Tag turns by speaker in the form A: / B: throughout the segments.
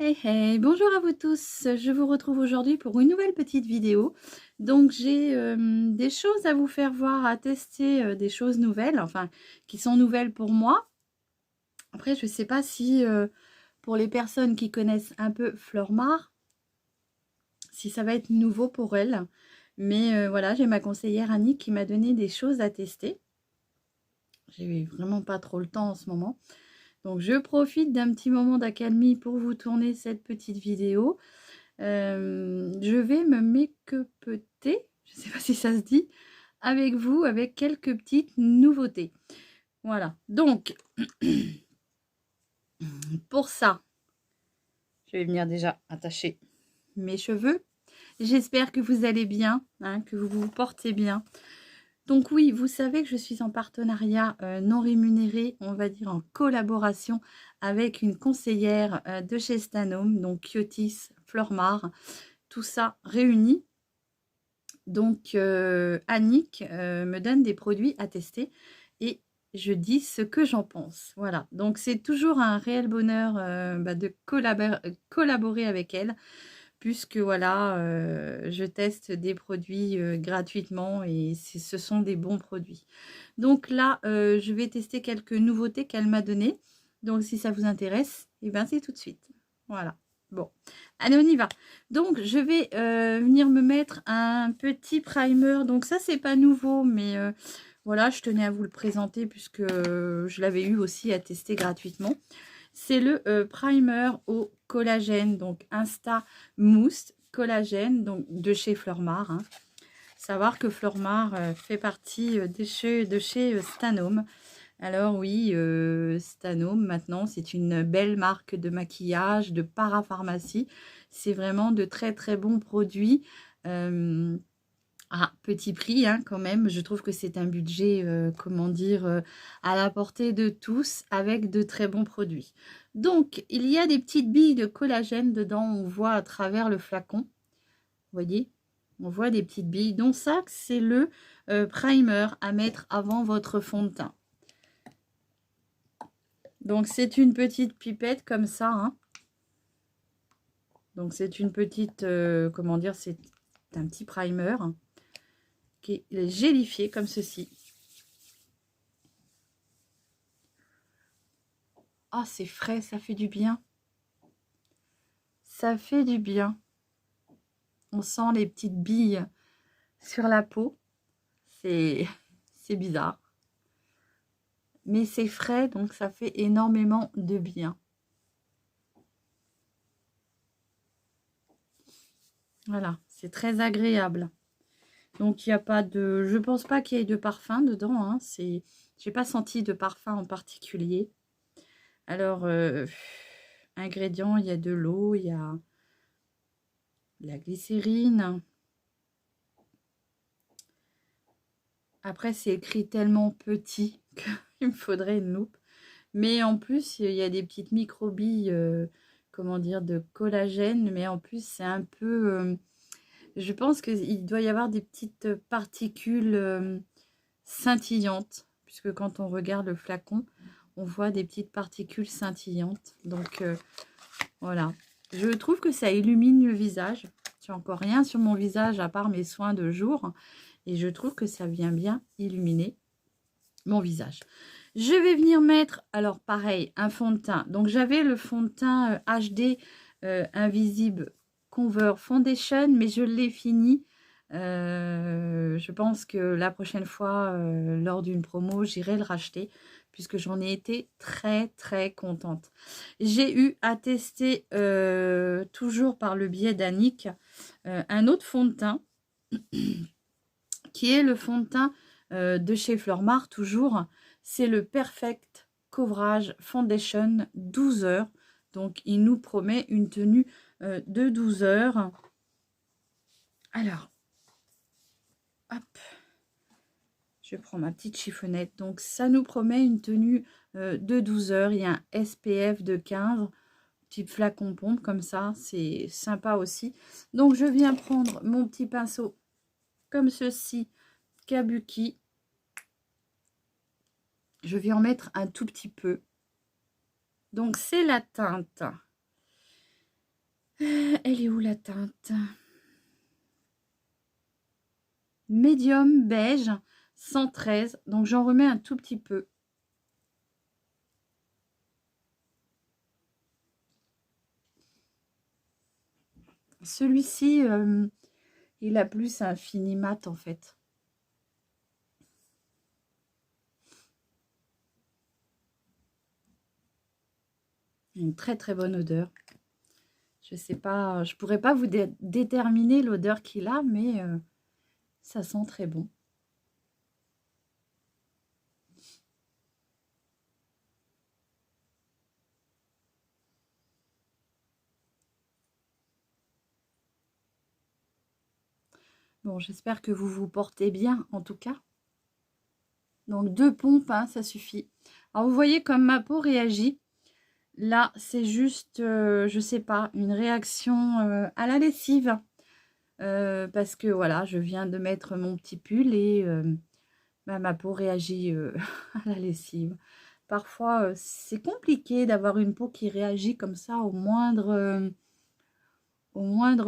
A: Hey hey, bonjour à vous tous, je vous retrouve aujourd'hui pour une nouvelle petite vidéo. Donc j'ai des choses à vous faire voir, à tester, des choses nouvelles, enfin qui sont nouvelles pour moi. Après je ne sais pas si pour les personnes qui connaissent un peu Flormar, si ça va être nouveau pour elles. Mais voilà, j'ai ma conseillère Annie qui m'a donné des choses à tester. J'ai vraiment pas trop le temps en ce moment. Donc je profite d'un petit moment d'accalmie pour vous tourner cette petite vidéo. Je vais me make-uper, je ne sais pas si ça se dit, avec vous, avec quelques petites nouveautés. Voilà, donc, pour ça, je vais venir déjà attacher mes cheveux. J'espère que vous allez bien, hein, que vous vous portez bien. Donc oui, vous savez que je suis en partenariat non rémunéré, on va dire en collaboration avec une conseillère de chez Stanome, donc Kyotis, Flormar, tout ça réuni. Donc Annick me donne des produits à tester et je dis ce que j'en pense. Voilà, donc c'est toujours un réel bonheur de collaborer avec elle, puisque voilà, je teste des produits gratuitement et ce sont des bons produits. Donc là, je vais tester quelques nouveautés qu'elle m'a données. Donc si ça vous intéresse, et ben c'est tout de suite. Voilà. Bon, allez, on y va. Donc, je vais venir me mettre un petit primer. Donc, ça, c'est pas nouveau, mais voilà, je tenais à vous le présenter puisque je l'avais eu aussi à tester gratuitement. C'est le primer au collagène, donc Insta Mousse Collagène, donc de chez Flormar. Hein. Savoir que Flormar fait partie de chez Stanome. Alors oui, Stanome, maintenant, c'est une belle marque de maquillage, de parapharmacie. C'est vraiment de très, très bons produits. À petit prix, hein, quand même. Je trouve que c'est un budget, comment dire, à la portée de tous, avec de très bons produits. Donc, il y a des petites billes de collagène dedans. On voit à travers le flacon. Vous voyez? On voit des petites billes. Donc ça, c'est le primer à mettre avant votre fond de teint. Donc, c'est une petite pipette comme ça. Hein. Donc, c'est une petite, comment dire, c'est un petit primer qui est gélifié comme ceci. Ah, c'est frais, ça fait du bien. Ça fait du bien. On sent les petites billes sur la peau. C'est bizarre. Mais c'est frais, donc ça fait énormément de bien. Voilà, c'est très agréable. Donc il n'y a pas de... Je pense pas qu'il y ait de parfum dedans. Hein. J'ai pas senti de parfum en particulier. Alors, ingrédients, il y a de l'eau, il y a la glycérine. Après, c'est écrit tellement petit qu'il me faudrait une loupe. Mais en plus, il y a des petites microbilles, comment dire, de collagène. Mais en plus, c'est un peu... je pense qu'il doit y avoir des petites particules scintillantes. Puisque quand on regarde le flacon, on voit des petites particules scintillantes. Donc, voilà. Je trouve que ça illumine le visage. J'ai encore rien sur mon visage à part mes soins de jour. Et je trouve que ça vient bien illuminer mon visage. Je vais venir mettre, alors pareil, un fond de teint. Donc, j'avais le fond de teint HD Invisible Contour Foundation, mais je l'ai fini. Je pense que la prochaine fois, lors d'une promo, j'irai le racheter, puisque j'en ai été très, très contente. J'ai eu à tester, toujours par le biais d'Annick, un autre fond de teint, qui est le fond de teint de chez Flormar, toujours. C'est le Perfect Coverage Foundation 12 heures. Donc, il nous promet une tenue de 12 heures. Alors, hop, je prends ma petite chiffonnette. Donc, ça nous promet une tenue de 12 heures. Il y a un SPF de 15, petit flacon pompe comme ça. C'est sympa aussi. Donc, je viens prendre mon petit pinceau comme ceci, Kabuki. Je vais en mettre un tout petit peu. Donc, c'est la teinte Elle est où la teinte? Médium beige 113. Donc j'en remets un tout petit peu. Celui-ci, il a plus un fini mat en fait. Une très très bonne odeur. Je sais pas, je pourrais pas vous déterminer l'odeur qu'il a, mais ça sent très bon. Bon, j'espère que vous vous portez bien en tout cas. Donc 2 pompes, hein, ça suffit. Alors vous voyez comme ma peau réagit. Là, c'est juste, je sais pas, une réaction à la lessive. Parce que voilà, je viens de mettre mon petit pull et bah, ma peau réagit à la lessive. Parfois, c'est compliqué d'avoir une peau qui réagit comme ça au moindre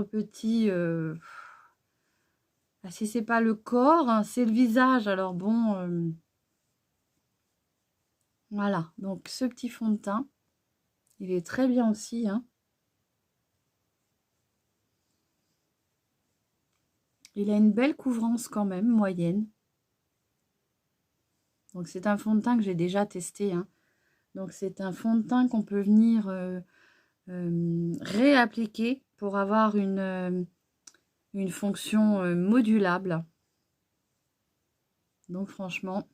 A: petit... bah, si c'est pas le corps, hein, c'est le visage. Alors bon, voilà. Donc ce petit fond de teint, il est très bien aussi, hein. Il a une belle couvrance quand même, moyenne. Donc c'est un fond de teint que j'ai déjà testé, hein. Donc c'est un fond de teint qu'on peut venir réappliquer pour avoir une fonction modulable. Donc franchement,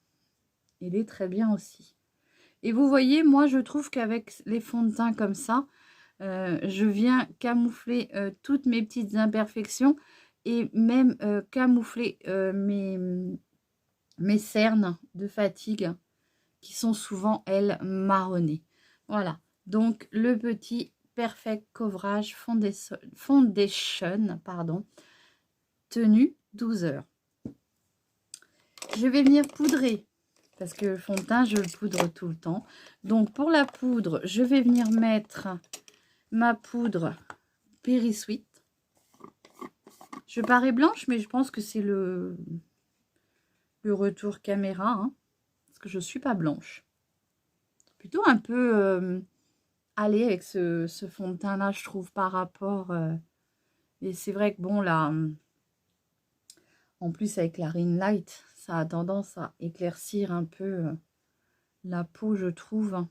A: il est très bien aussi. Et vous voyez, moi je trouve qu'avec les fonds de teint comme ça, je viens camoufler toutes mes petites imperfections et même camoufler mes cernes de fatigue qui sont souvent, elles, marronnées. Voilà, donc le petit Perfect Coverage Foundation, pardon, tenue 12 heures. Je vais venir poudrer, parce que le fond de teint, je le poudre tout le temps. Donc pour la poudre, je vais venir mettre ma poudre Perry Sweet. Je parais blanche, mais je pense que c'est le retour caméra, hein, parce que je ne suis pas blanche. Plutôt un peu aller avec ce fond de teint là, je trouve, par rapport... et c'est vrai que bon, là, en plus avec la Ring Light, ça a tendance à éclaircir un peu la peau, je trouve.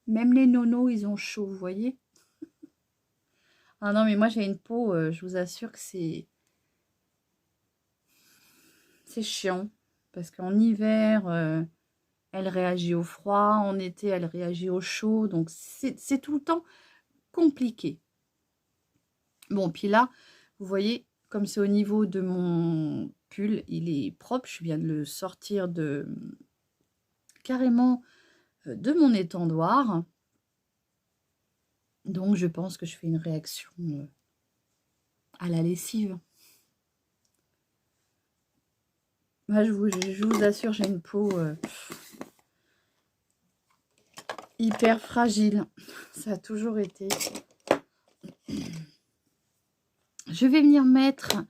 A: Même les nonos, ils ont chaud, vous voyez. Ah non, mais moi j'ai une peau, je vous assure que c'est chiant. Parce qu'en hiver, elle réagit au froid. En été, elle réagit au chaud. Donc c'est tout le temps compliqué. Bon, puis là, vous voyez, comme c'est au niveau de mon pull, il est propre. Je viens de le sortir carrément de mon étendoir. Donc je pense que je fais une réaction à la lessive. Moi, je vous assure, j'ai une peau hyper fragile. Ça a toujours été. Je vais venir mettre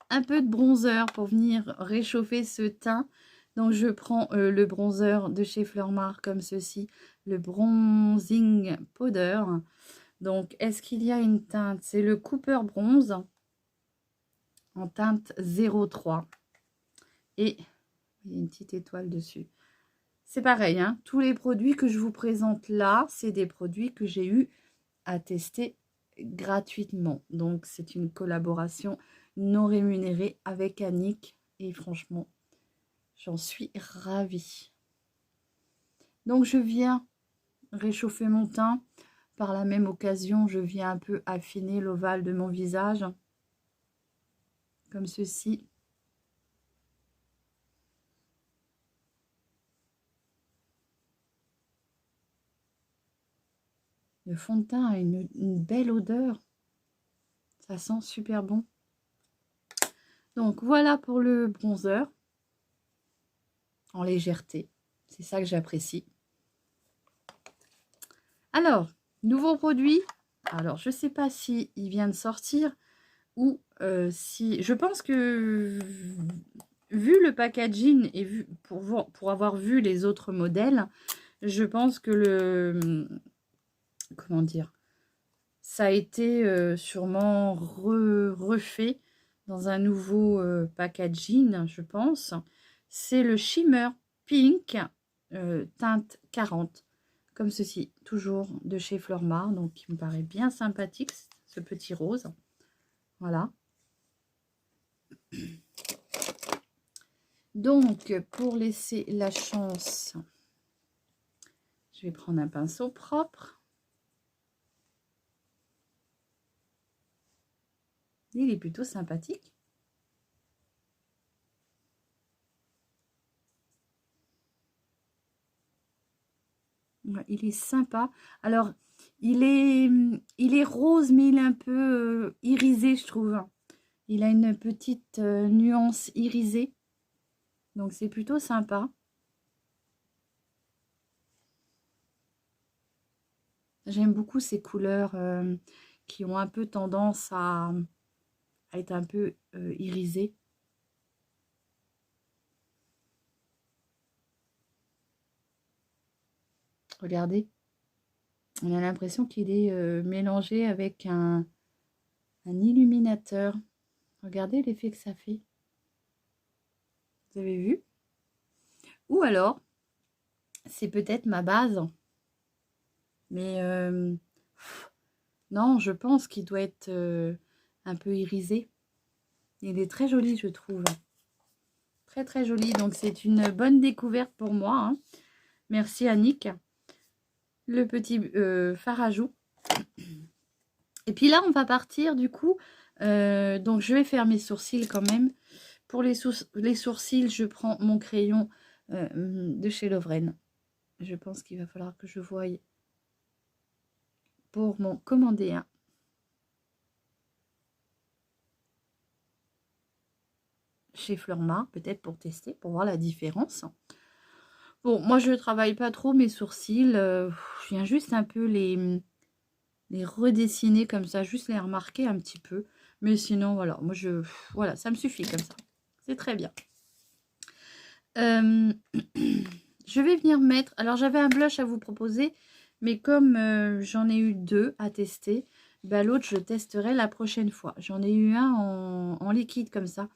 A: un peu de bronzer pour venir réchauffer ce teint. Donc je prends le bronzer de chez Fleur Mar comme ceci, le Bronzing Powder. Donc est-ce qu'il y a une teinte? C'est le Cooper Bronze en teinte 03. Et il y a une petite étoile dessus. C'est pareil, hein, tous les produits que je vous présente là, c'est des produits que j'ai eu à tester gratuitement. Donc c'est une collaboration non rémunérée avec Annick et franchement, j'en suis ravie. Donc je viens réchauffer mon teint. Par la même occasion, je viens un peu affiner l'ovale de mon visage. Comme ceci. Le fond de teint a une belle odeur. Ça sent super bon. Donc voilà pour le bronzer. En légèreté. C'est ça que j'apprécie. Alors, nouveau produit. Alors, je ne sais pas si il vient de sortir ou si... Je pense que, vu le packaging et vu, pour avoir vu les autres modèles, je pense que le... Comment dire? Ça a été sûrement refait dans un nouveau packaging, je pense. C'est le Shimmer Pink teinte 40. Comme ceci, toujours de chez Flormar. Donc, il me paraît bien sympathique, ce petit rose. Voilà. Donc, pour laisser la chance, je vais prendre un pinceau propre. Il est plutôt sympathique. Il est sympa. Alors, il est rose, mais il est un peu irisé, je trouve. Il a une petite nuance irisée. Donc, c'est plutôt sympa. J'aime beaucoup ces couleurs qui ont un peu tendance à être un peu irisées. Regardez. On a l'impression qu'il est mélangé avec un illuminateur. Regardez l'effet que ça fait. Vous avez vu? Ou alors, c'est peut-être ma base. Mais non, je pense qu'il doit être un peu irisé. Il est très joli, je trouve. Très, très joli. Donc, c'est une bonne découverte pour moi. Hein. Merci, Annick. Le petit fard à joues. Et puis là, on va partir du coup. Donc, je vais faire mes sourcils quand même. Pour les sourcils, je prends mon crayon de chez Lovren. Je pense qu'il va falloir que je voie pour m'en commander un. Chez Flormar, peut-être pour tester, pour voir la différence. Bon, moi, je ne travaille pas trop mes sourcils. Je viens juste un peu les redessiner comme ça, juste les remarquer un petit peu. Mais sinon, voilà, moi, voilà, ça me suffit comme ça. C'est très bien. Je vais venir mettre... Alors, j'avais un blush à vous proposer, mais comme j'en ai eu 2 à tester, bah, l'autre, je testerai la prochaine fois. J'en ai eu un en liquide comme ça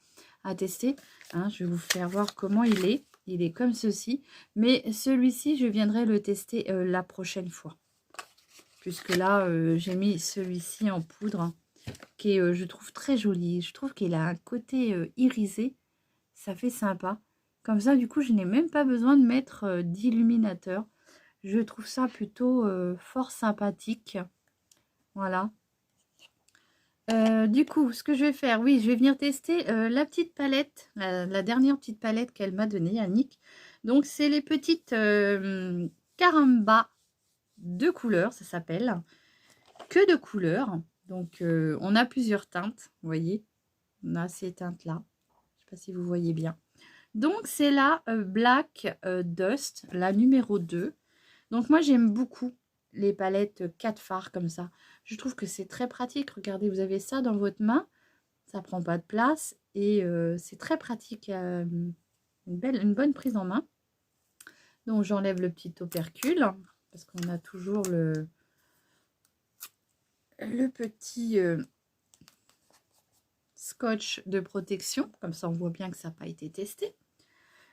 A: à tester. Hein, je vais vous faire voir comment il est. Il est comme ceci. Mais celui-ci, je viendrai le tester la prochaine fois. Puisque là, j'ai mis celui-ci en poudre, qui est, je trouve, très joli. Je trouve qu'il a un côté irisé. Ça fait sympa. Comme ça, du coup, je n'ai même pas besoin de mettre d'illuminateur. Je trouve ça plutôt fort sympathique. Voilà. Du coup, ce que je vais faire, oui, je vais venir tester la petite palette, la dernière petite palette qu'elle m'a donnée, Annick. Donc, c'est les petites Caramba de couleurs, ça s'appelle. Que de couleurs. Donc, on a plusieurs teintes, vous voyez. On a ces teintes-là. Je ne sais pas si vous voyez bien. Donc, c'est la Black Dust, la numéro 2. Donc, moi, j'aime beaucoup les palettes 4 fards comme ça. Je trouve que c'est très pratique. Regardez, vous avez ça dans votre main. Ça prend pas de place. Et c'est très pratique. Une bonne prise en main. Donc, j'enlève le petit opercule. Parce qu'on a toujours le petit scotch de protection. Comme ça, on voit bien que ça n'a pas été testé.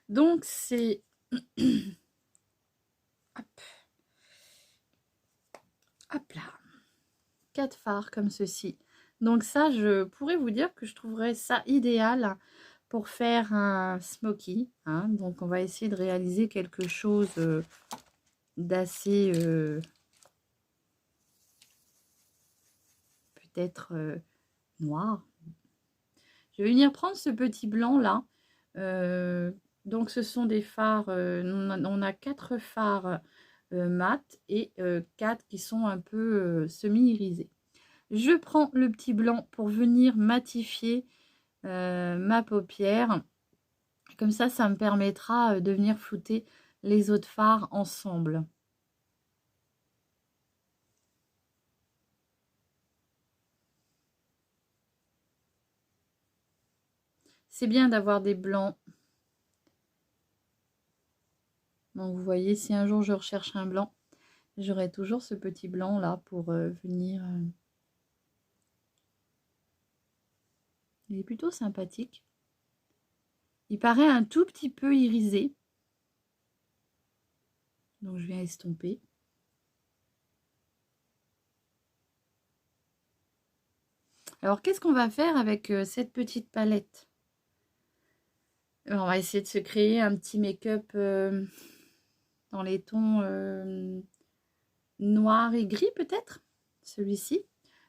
A: Donc, c'est... Hop là. 4 fards comme ceci. Donc ça, je pourrais vous dire que je trouverais ça idéal pour faire un smoky. Hein. Donc, on va essayer de réaliser quelque chose d'assez... peut-être noir. Je vais venir prendre ce petit blanc là. Donc, ce sont des fards... on a 4 fards mat et 4 qui sont un peu semi-irisés. Je prends le petit blanc pour venir matifier ma paupière. Comme ça, ça me permettra de venir flouter les autres fards ensemble. C'est bien d'avoir des blancs. Donc vous voyez, si un jour je recherche un blanc, j'aurai toujours ce petit blanc là pour venir. Il est plutôt sympathique. Il paraît un tout petit peu irisé. Donc je viens estomper. Alors qu'est-ce qu'on va faire avec cette petite palette? On va essayer de se créer un petit make-up dans les tons noir et gris peut-être, celui-ci.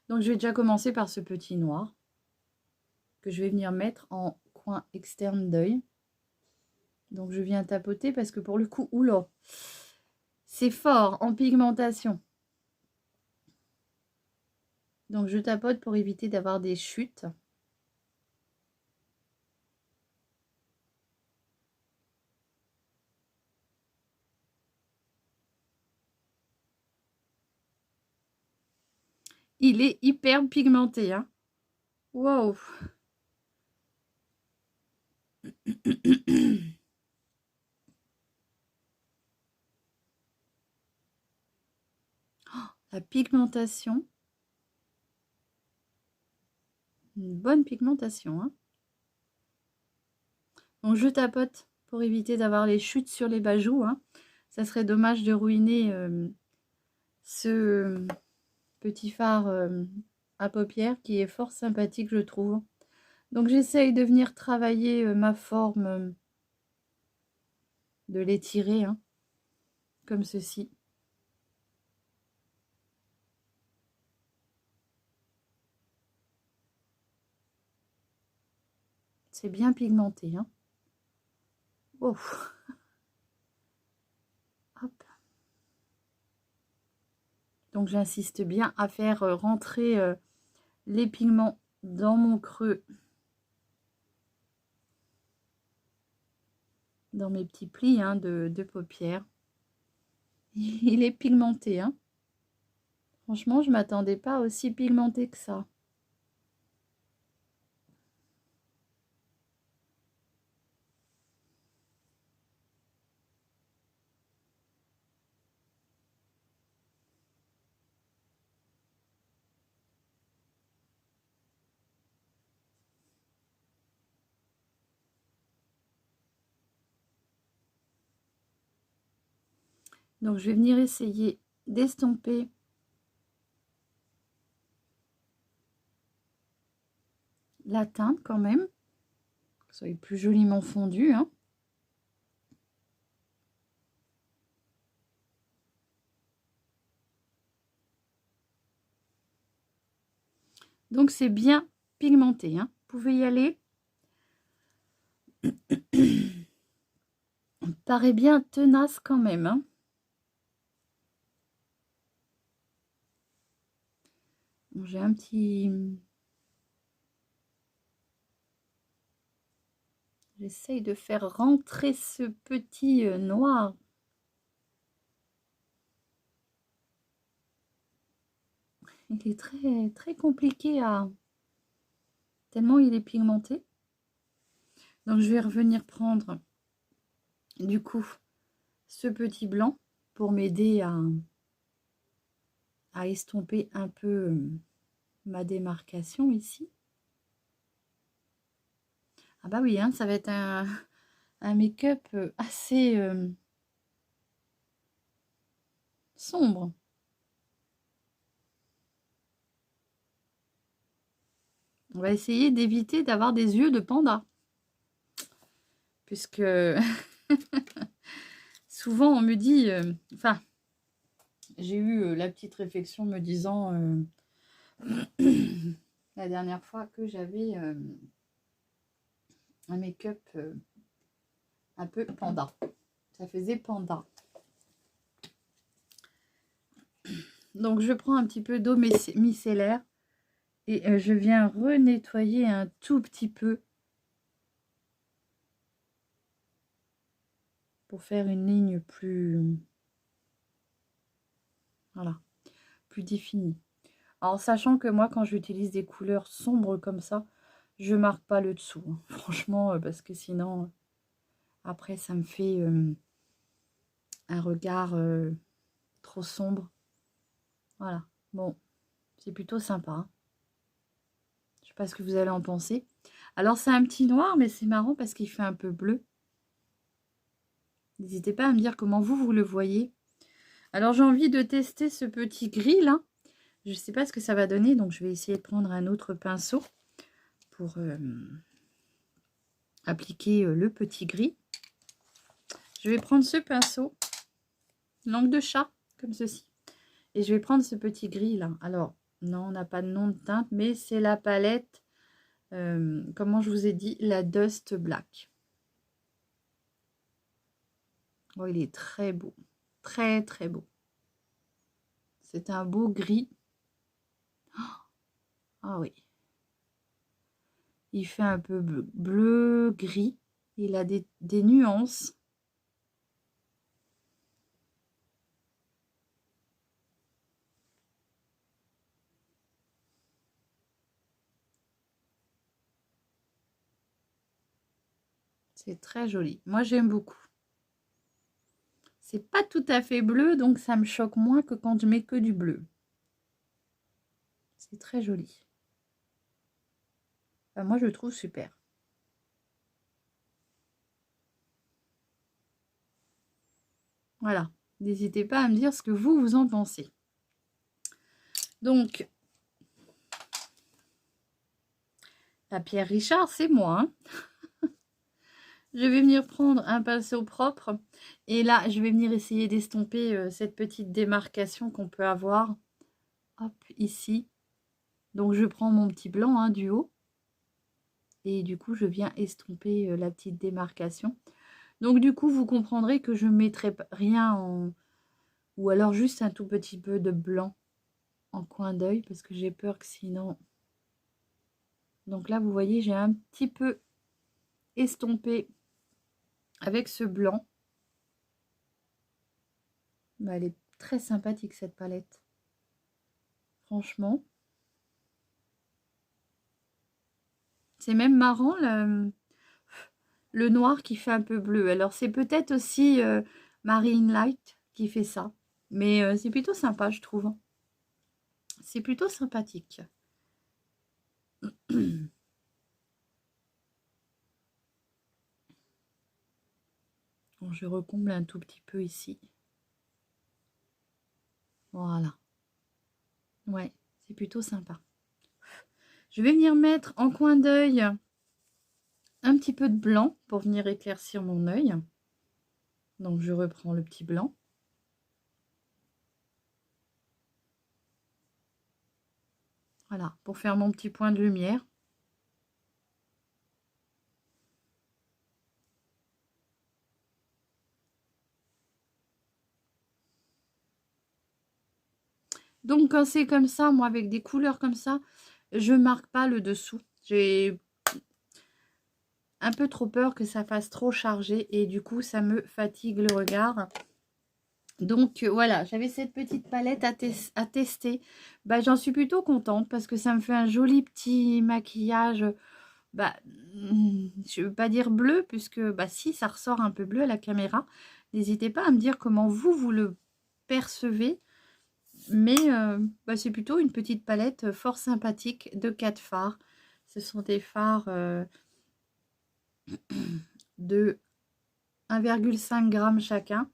A: Donc je vais déjà commencer par ce petit noir que je vais venir mettre en coin externe d'œil. Donc je viens tapoter parce que pour le coup, oula, c'est fort en pigmentation. Donc je tapote pour éviter d'avoir des chutes. Il est hyper pigmenté, hein. Wow. La pigmentation. Une bonne pigmentation, hein. Donc je tapote pour éviter d'avoir les chutes sur les bajoux, hein. Ça serait dommage de ruiner ce petit fard à paupières qui est fort sympathique, je trouve. Donc j'essaye de venir travailler ma forme, de l'étirer, hein, comme ceci. C'est bien pigmenté, hein. Oh. Hop. Donc j'insiste bien à faire rentrer les pigments dans mon creux, dans mes petits plis hein, de paupières. Il est pigmenté, hein. Franchement, je m'attendais pas aussi pigmenté que ça. Donc, je vais venir essayer d'estomper la teinte quand même, que ce soit plus joliment fondu, hein. Donc, c'est bien pigmenté, hein. Vous pouvez y aller. Paraît bien tenace quand même, hein. Bon, j'ai un petit... J'essaye de faire rentrer ce petit noir. Il est très, très compliqué à... Tellement il est pigmenté. Donc, je vais revenir prendre, du coup, ce petit blanc pour m'aider à estomper un peu ma démarcation ici. Ah bah oui, hein, ça va être un make-up assez sombre. On va essayer d'éviter d'avoir des yeux de panda. Puisque souvent on me dit... Enfin, j'ai eu la petite réflexion me disant... la dernière fois que j'avais un make-up un peu panda. Ça faisait panda. Donc je prends un petit peu d'eau micellaire et je viens renettoyer un tout petit peu pour faire une ligne plus, voilà, plus définie. Alors sachant que moi quand j'utilise des couleurs sombres comme ça, Je marque pas le dessous, hein. Franchement, parce que sinon, après, ça me fait un regard trop sombre. Voilà. Bon, c'est plutôt sympa, hein. Je sais pas ce que vous allez en penser. Alors, c'est un petit noir, mais c'est marrant parce qu'il fait un peu bleu. N'hésitez pas à me dire comment vous le voyez. Alors, j'ai envie de tester ce petit gris, là. Je ne sais pas ce que ça va donner, donc je vais essayer de prendre un autre pinceau pour appliquer le petit gris. Je vais prendre ce pinceau, langue de chat, comme ceci. Et je vais prendre ce petit gris là. Alors, non, on n'a pas de nom de teinte, mais c'est la palette, comment je vous ai dit, la Dust Black. Oh, il est très beau. Très, très beau. C'est un beau gris. Ah oui. Il fait un peu bleu, gris. Il a des nuances. C'est très joli. Moi, j'aime beaucoup. C'est pas tout à fait bleu, donc ça me choque moins que quand je mets que du bleu. C'est très joli. Enfin, moi, je le trouve super. Voilà. N'hésitez pas à me dire ce que vous en pensez. Donc, la Pierre Richard, c'est moi, hein. Je vais venir prendre un pinceau propre. Et là, je vais venir essayer d'estomper cette petite démarcation qu'on peut avoir. Hop, ici. Donc, je prends mon petit blanc hein, du haut. Et du coup, je viens estomper la petite démarcation. Donc, du coup, vous comprendrez que je ne mettrai rien en... Ou alors juste un tout petit peu de blanc en coin d'œil. Parce que j'ai peur que sinon... Donc là, vous voyez, j'ai un petit peu estompé avec ce blanc. Bah, elle est très sympathique cette palette. Franchement. C'est même marrant le noir qui fait un peu bleu. Alors c'est peut-être aussi Marine Light qui fait ça. Mais c'est plutôt sympa je trouve. C'est plutôt sympathique. Bon, je recomble un tout petit peu ici. Voilà. Ouais, c'est plutôt sympa. Je vais venir mettre en coin d'œil un petit peu de blanc pour venir éclaircir mon œil. Donc je reprends le petit blanc. Voilà, pour faire mon petit point de lumière. Donc quand c'est comme ça, moi avec des couleurs comme ça, je marque pas le dessous. J'ai un peu trop peur que ça fasse trop chargé et du coup ça me fatigue le regard. Donc voilà, j'avais cette petite palette à tester. Bah, j'en suis plutôt contente parce que ça me fait un joli petit maquillage. Bah, je ne veux pas dire bleu puisque bah si, ça ressort un peu bleu à la caméra. N'hésitez pas à me dire comment vous le percevez. Mais bah, c'est plutôt une petite palette fort sympathique de 4 fards. Ce sont des fards de 1,5 g chacun.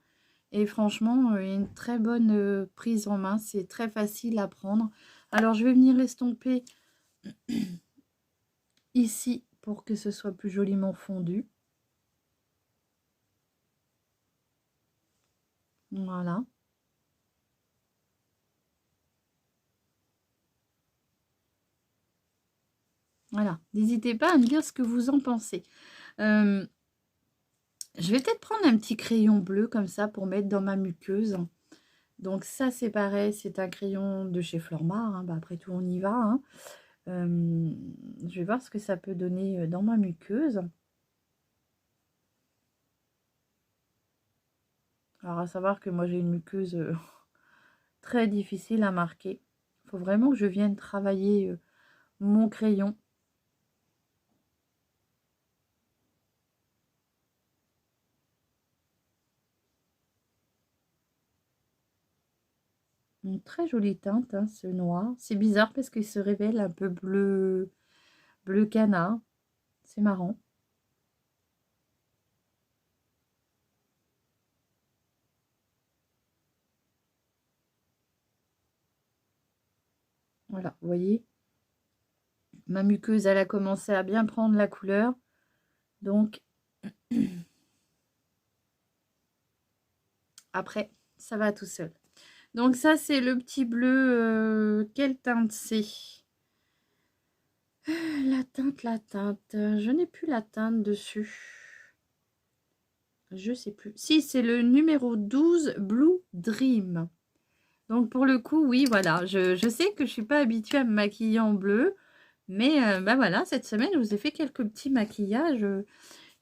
A: Et franchement, il y a une très bonne prise en main. C'est très facile à prendre. Alors, je vais venir l'estomper ici pour que ce soit plus joliment fondu. Voilà. Voilà. N'hésitez pas à me dire ce que vous en pensez. Je vais peut-être prendre un petit crayon bleu comme ça pour mettre dans ma muqueuse. Donc ça, c'est pareil, c'est un crayon de chez Flormar. Hein. Bah, après tout, on y va. Hein. Je vais voir ce que ça peut donner dans ma muqueuse. Alors, à savoir que moi, j'ai une muqueuse très difficile à marquer. Il faut vraiment que je vienne travailler mon crayon. Une très jolie teinte, hein, ce noir. C'est bizarre parce qu'il se révèle un peu bleu, bleu canard. C'est marrant. Voilà, vous voyez. Ma muqueuse, elle a commencé à bien prendre la couleur. Donc, après, ça va tout seul. Donc ça, c'est le petit bleu. Quelle teinte c'est? La teinte, la teinte. Je n'ai plus la teinte dessus. Je sais plus. Si, c'est le numéro 12, Blue Dream. Donc pour le coup, oui, voilà. Je sais que je suis pas habituée à me maquiller en bleu. Mais bah voilà, cette semaine, je vous ai fait quelques petits maquillages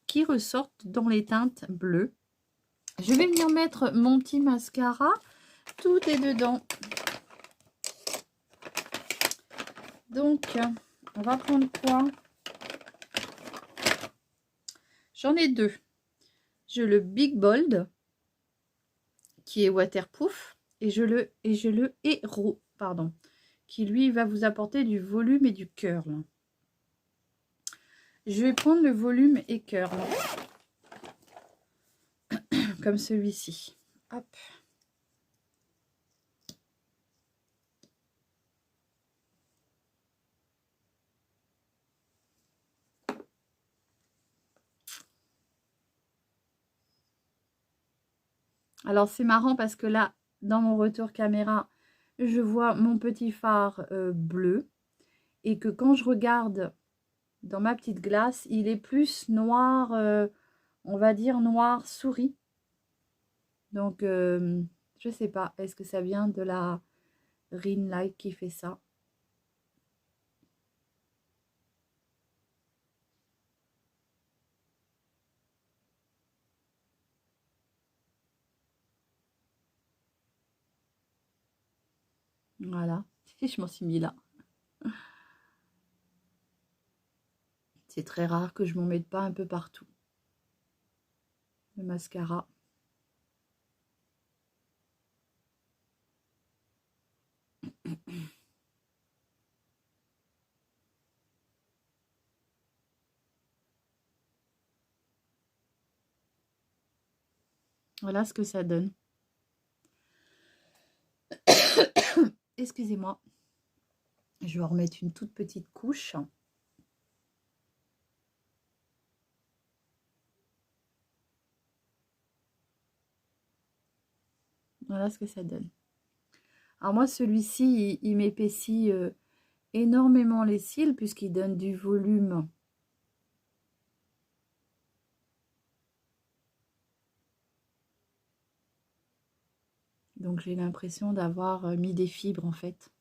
A: qui ressortent dans les teintes bleues. Je vais venir mettre mon petit mascara. Tout est dedans. Donc, on va prendre quoi? J'en ai deux. J'ai le Big Bold qui est waterproof et je le Hero, pardon, qui lui va vous apporter du volume et du curl. Je vais prendre le volume et curl comme celui-ci. Hop. Alors c'est marrant parce que là, dans mon retour caméra, je vois mon petit phare bleu et que quand je regarde dans ma petite glace, il est plus noir, on va dire noir souris. Donc je sais pas, est-ce que ça vient de la Ring Light qui fait ça? Voilà, et je m'en suis mis là. C'est très rare que je m'en mette pas un peu partout. Le mascara. Voilà ce que ça donne. Excusez-moi. Je vais en remettre une toute petite couche. Voilà ce que ça donne. Alors moi, celui-ci, il m'épaissit énormément les cils puisqu'il donne du volume. Donc j'ai l'impression d'avoir mis des fibres en fait.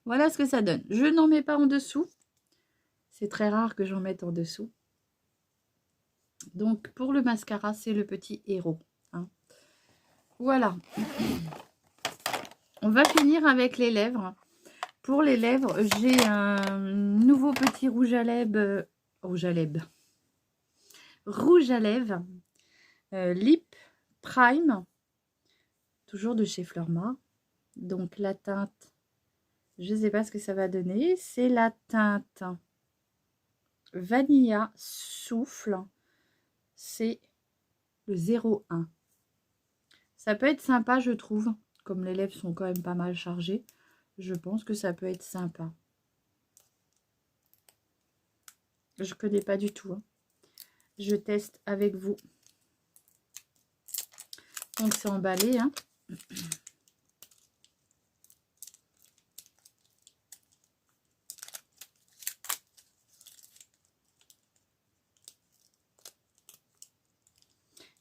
A: Voilà ce que ça donne. Je n'en mets pas en dessous. C'est très rare que j'en mette en dessous. Donc pour le mascara, c'est le petit Hero. Hein. Voilà. On va finir avec les lèvres. Pour les lèvres, j'ai un nouveau petit rouge à lèvres. Rouge à lèvres. Rouge à lèvres. Lip Prime. Toujours de chez Florma. Donc la teinte, je ne sais pas ce que ça va donner. C'est la teinte Vanilla Souffle. C'est le 01. Ça peut être sympa, je trouve. Comme les lèvres sont quand même pas mal chargées, je pense que ça peut être sympa. Je ne connais pas du tout. Hein. Je teste avec vous. Donc c'est emballé. Hein.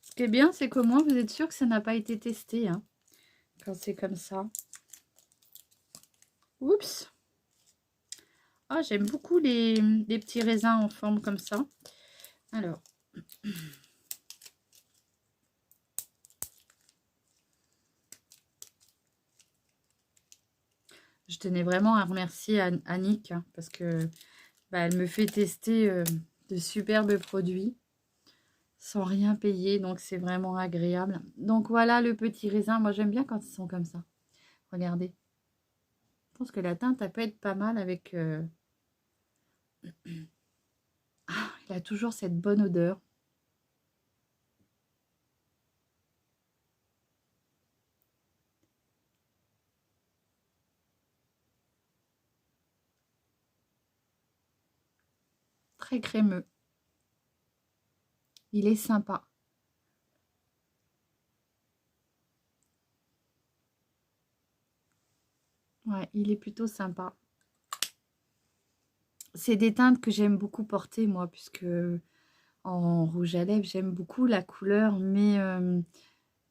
A: Ce qui est bien, c'est qu'au moins vous êtes sûr que ça n'a pas été testé. Hein, quand c'est comme ça. Oups. Ah, j'aime beaucoup les petits raisins en forme comme ça. Alors. Je tenais vraiment à remercier Annick hein, parce que elle me fait tester de superbes produits sans rien payer, donc c'est vraiment agréable. Donc voilà le petit raisin, moi j'aime bien quand ils sont comme ça. Regardez. Je pense que la teinte, elle peut être pas mal avec... Ah, il a toujours cette bonne odeur. Très crémeux. Il est sympa. Ouais, il est plutôt sympa. C'est des teintes que j'aime beaucoup porter, moi, puisque en rouge à lèvres, j'aime beaucoup la couleur, mais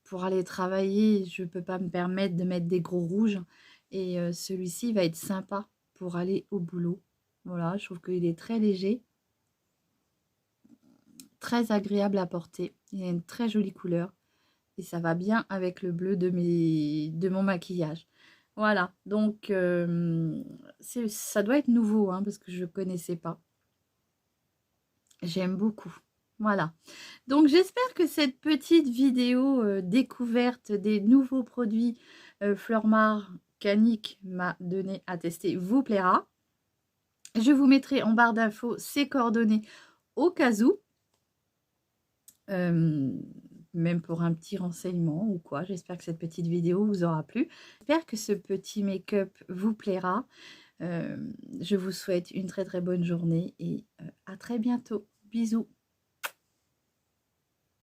A: pour aller travailler, je ne peux pas me permettre de mettre des gros rouges. Et celui-ci va être sympa pour aller au boulot. Voilà, je trouve qu'il est très léger, très agréable à porter. Il a une très jolie couleur et ça va bien avec le bleu de mon maquillage. Voilà, donc ça doit être nouveau hein, parce que je ne connaissais pas. J'aime beaucoup. Voilà, donc j'espère que cette petite vidéo découverte des nouveaux produits Fleurmar qu'Annick m'a donné à tester vous plaira. Je vous mettrai en barre d'infos ses coordonnées au cas où. Même pour un petit renseignement ou quoi. J'espère que cette petite vidéo vous aura plu. J'espère que ce petit make-up vous plaira. Je vous souhaite une très très bonne journée et à très bientôt. Bisous.